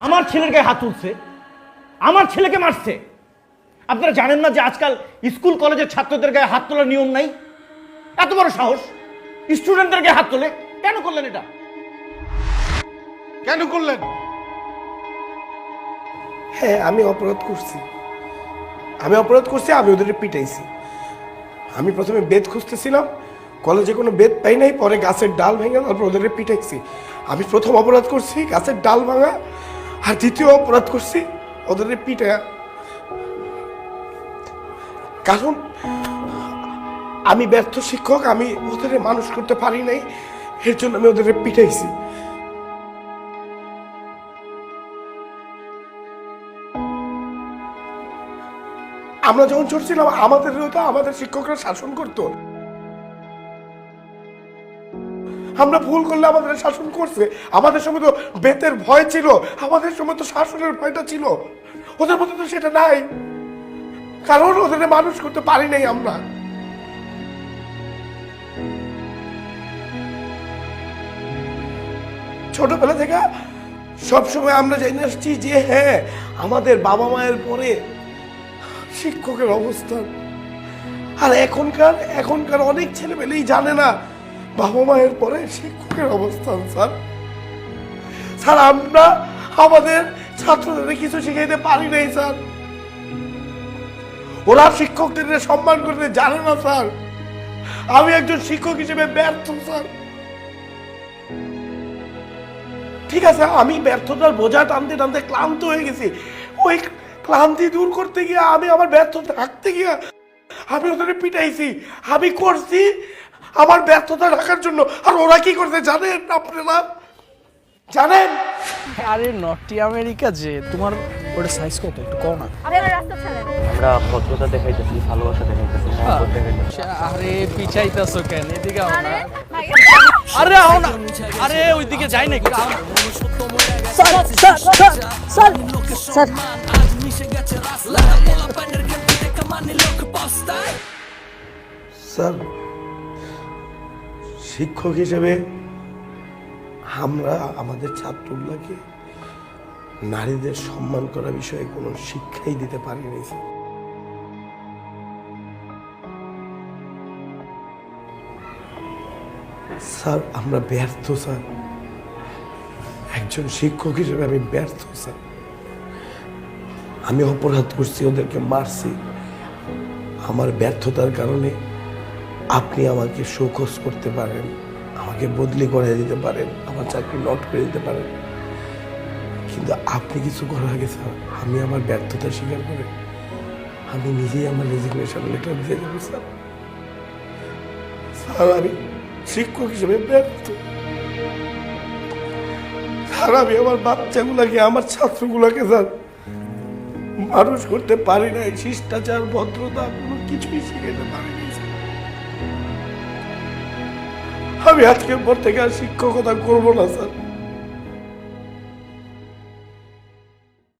আমার ছেলের গায়ে হাত তুলছে, আমার ছেলেকে মারছে। আপনারা জানেন না যে আজকাল স্কুল কলেজের ছাত্রদের গায়ে হাত তোলার নিয়ম নাই? এত বড় সাহস স্টুডেন্টদের গায়ে হাত তোলে। কেন করলেন এটা? কেন করলেন? হ্যাঁ, আমি অপরাধ করছি, আমি ওদের পিটাইছি। আমি প্রথমে বেদ খুঁজতেছিলাম, কলেজে কোনো বেদ পাই নাই, পরে গাছের ডাল ভেঙে তারপর ওদের পিটাইছি। আমি প্রথম অপরাধ করছি গাছের ডাল ভাঙা, আর দ্বিতীয় অপরাধ করছি ওদের পিটা। কারণ আমি ব্যর্থ শিক্ষক, আমি ওদের মানুষ করতে পারি নাই, এর জন্য আমি ওদের পিটাইছি। আমরা যখন ছোট ছিলাম আমাদের শিক্ষকরা শাসন করতো, আমরা ভুল করলে আমাদের শাসন করছে। আমাদের সময় তো বেতের ভয় ছিল, আমাদের সময় তো শাসনের ভয়টা ছিল। ওদের মধ্যে তো সেটা নাই, কারণ ওদের মানুষ করতে পারি নাই আমরা। ছোটবেলা থেকে সবসময় আমরা জেনে আসছি যে হ্যাঁ, আমাদের বাবা মায়ের পরে শিক্ষকের অবস্থান। আর এখনকার অনেক ছেলেমেয়েই জানে না বাবা মায়ের পরে শিক্ষকের অবস্থান। স্যার আমরা আমাদের ছাত্রদের কিছু শিখাইতে পারি নাই স্যার। ওরা শিক্ষকদের সম্মান করতে জানে না স্যার। আমি একজন শিক্ষক হিসেবে ব্যর্থ স্যার। ঠিক আছে, আমি ব্যর্থতার বোঝা টানতে টানতে ক্লান্ত হয়ে গেছি। ওই ক্লান্তি দূর করতে গিয়ে আমি আমার ব্যর্থতা রাখতে গিয়ে আমি ওদের পিটাইছি। আমি করছি আমার ব্যর্থতা রাখার জন্য। আর ওরা কি করতে জানেন আপনারা? জানেন? আরে নটি আমেরিকা যে তোমার ওটা সাইজ কত একটু কম না? আরে আমার রাস্তা ছাড়েন। আমরা ভদ্রতা দেখাইতেছি, ভালোবাসা দেখাইতেছি, মহব্বত দেখাইতেছি। আরে পিছাইতাছো কেন? এদিকে আও না। ভাইয়া আরে আও না। আরে ওইদিকে যাই না একটু। স্যার স্যার, শিক্ষক হিসেবে আমরা আমাদের ছাত্রগুলোকে নারীদের সম্মান করা বিষয়ে কোনো শিক্ষাই দিতে পারিনি স্যার। স্যার আমরা ব্যর্থ স্যার, একজন শিক্ষক হিসেবে আমি ব্যর্থ স্যার। আমি অপরাধ করছি, ওদেরকে মারছি। আমার ব্যর্থতার কারণে আপনি আমাকে শোকজ করতে পারেন, আমাকে বদলি করে দিতে পারেন, আমার চাকরি নট করে দিতে পারেন, কিন্তু আপনি কিছু করার আগে স্যার আমি আমার ব্যর্থতা স্বীকার করে আমি নিজেই আমার রেজিগনেশন লেটার দিয়ে দেবো স্যার। স্যার আমি শিক্ষক হিসেবে ব্যর্থ স্যার। আমি আমার বাচ্চাগুলাকে, আমার ছাত্রগুলাকে স্যার মানুষ করতে পারি নাই, শিষ্টাচার ভদ্রতা কোনো কিছুই শিখাইতে পারিনি স্যার। আমি আজকের পর থেকে আর শিক্ষকতা করবো না স্যার।